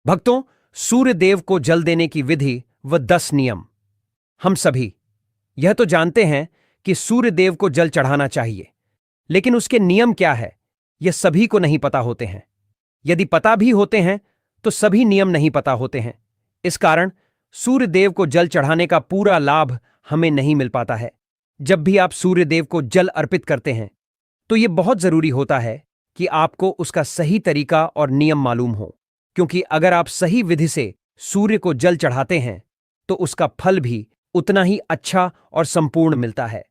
भक्तों, सूर्य देव को जल देने की विधि व 10 नियम। हम सभी यह तो जानते हैं कि सूर्य देव को जल चढ़ाना चाहिए, लेकिन उसके नियम क्या है यह सभी को नहीं पता होते हैं। यदि पता भी होते हैं तो सभी नियम नहीं पता होते हैं। इस कारण सूर्य देव को जल चढ़ाने का पूरा लाभ हमें नहीं मिल पाता है। जब भी आप सूर्य देव को जल अर्पित करते हैं तो यह बहुत जरूरी होता है कि आपको उसका सही तरीका और नियम मालूम हो, क्योंकि अगर आप सही विधि से सूर्य को जल चढ़ाते हैं तो उसका फल भी उतना ही अच्छा और संपूर्ण मिलता है।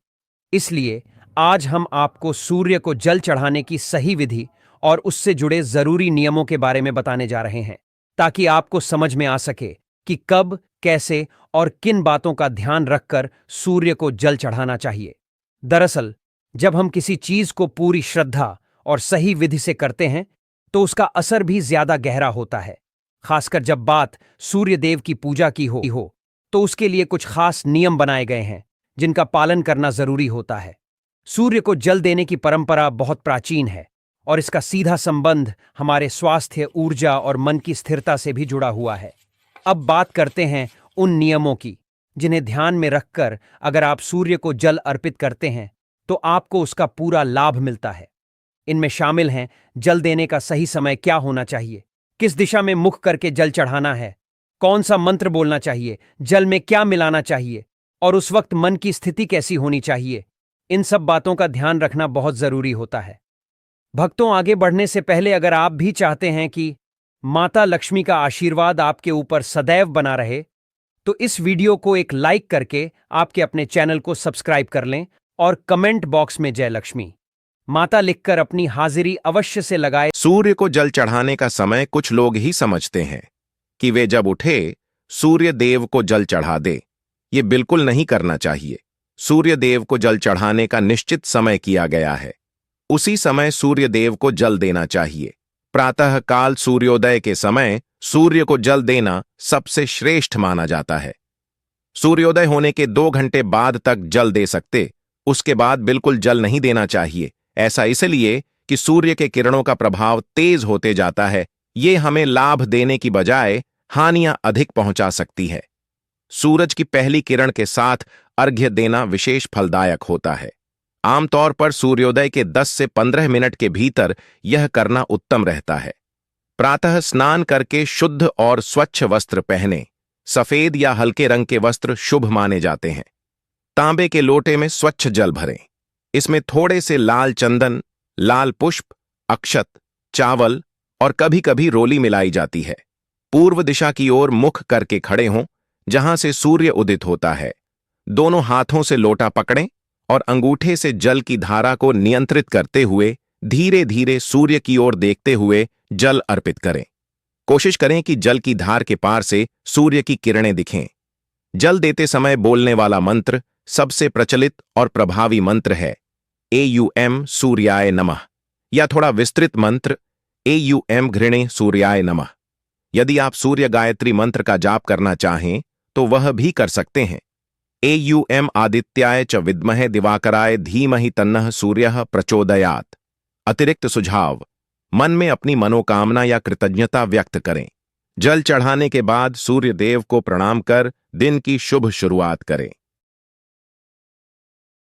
इसलिए आज हम आपको सूर्य को जल चढ़ाने की सही विधि और उससे जुड़े जरूरी नियमों के बारे में बताने जा रहे हैं, ताकि आपको समझ में आ सके कि कब, कैसे और किन बातों का ध्यान रखकर सूर्य को जल चढ़ाना चाहिए। दरअसल जब हम किसी चीज को पूरी श्रद्धा और सही विधि से करते हैं तो उसका असर भी ज्यादा गहरा होता है। खासकर जब बात सूर्य देव की पूजा की हो तो उसके लिए कुछ खास नियम बनाए गए हैं जिनका पालन करना जरूरी होता है। सूर्य को जल देने की परंपरा बहुत प्राचीन है और इसका सीधा संबंध हमारे स्वास्थ्य, ऊर्जा और मन की स्थिरता से भी जुड़ा हुआ है। अब बात करते हैं उन नियमों की जिन्हें ध्यान में रखकर अगर आप सूर्य को जल अर्पित करते हैं तो आपको उसका पूरा लाभ मिलता है। इनमें शामिल हैं जल देने का सही समय क्या होना चाहिए, किस दिशा में मुख करके जल चढ़ाना है, कौन सा मंत्र बोलना चाहिए, जल में क्या मिलाना चाहिए और उस वक्त मन की स्थिति कैसी होनी चाहिए। इन सब बातों का ध्यान रखना बहुत जरूरी होता है। भक्तों, आगे बढ़ने से पहले अगर आप भी चाहते हैं कि माता लक्ष्मी का आशीर्वाद आपके ऊपर सदैव बना रहे तो इस वीडियो को एक लाइक करके आपके अपने चैनल को सब्सक्राइब कर लें और कमेंट बॉक्स में जय लक्ष्मी माता लिखकर अपनी हाजिरी अवश्य से लगाए। सूर्य को जल चढ़ाने का समय कुछ लोग ही समझते हैं कि वे जब उठे सूर्य देव को जल चढ़ा दे। ये बिल्कुल नहीं करना चाहिए। सूर्य देव को जल चढ़ाने का निश्चित समय किया गया है। उसी समय सूर्य देव को जल देना चाहिए। प्रातः काल सूर्योदय के समय सूर्य को जल देना सबसे श्रेष्ठ माना जाता है। सूर्योदय होने के 2 घंटे बाद तक जल दे सकते, उसके बाद बिल्कुल जल नहीं देना चाहिए। ऐसा इसलिए कि सूर्य के किरणों का प्रभाव तेज होते जाता है। ये हमें लाभ देने की बजाय हानियां अधिक पहुंचा सकती है। सूरज की पहली किरण के साथ अर्घ्य देना विशेष फलदायक होता है। आमतौर पर सूर्योदय के 10 से 15 मिनट के भीतर यह करना उत्तम रहता है। प्रातः स्नान करके शुद्ध और स्वच्छ वस्त्र पहने। सफेद या हल्के रंग के वस्त्र शुभ माने जाते हैं। तांबे के लोटे में स्वच्छ जल भरें। इसमें थोड़े से लाल चंदन, लाल पुष्प, अक्षत, चावल और कभी-कभी रोली मिलाई जाती है। पूर्व दिशा की ओर मुख करके खड़े हों, जहां से सूर्य उदित होता है। दोनों हाथों से लोटा पकड़ें और अंगूठे से जल की धारा को नियंत्रित करते हुए धीरे धीरे सूर्य की ओर देखते हुए जल अर्पित करें। कोशिश करें कि जल की धार के पार से सूर्य की किरणें दिखें। जल देते समय बोलने वाला मंत्र सबसे प्रचलित और प्रभावी मंत्र है एयूएम सूर्याय नमः, या थोड़ा विस्तृत मंत्र एयूएम घृणे सूर्याय नमः। यदि आप सूर्य गायत्री मंत्र का जाप करना चाहें तो वह भी कर सकते हैं। एयूएम आदित्याय च विद्महे दिवाकराय धीमहि तन्नः सूर्यः प्रचोदयात्। अतिरिक्त सुझाव, मन में अपनी मनोकामना या कृतज्ञता व्यक्त करें। जल चढ़ाने के बाद सूर्य देव को प्रणाम कर दिन की शुभ शुरुआत करें।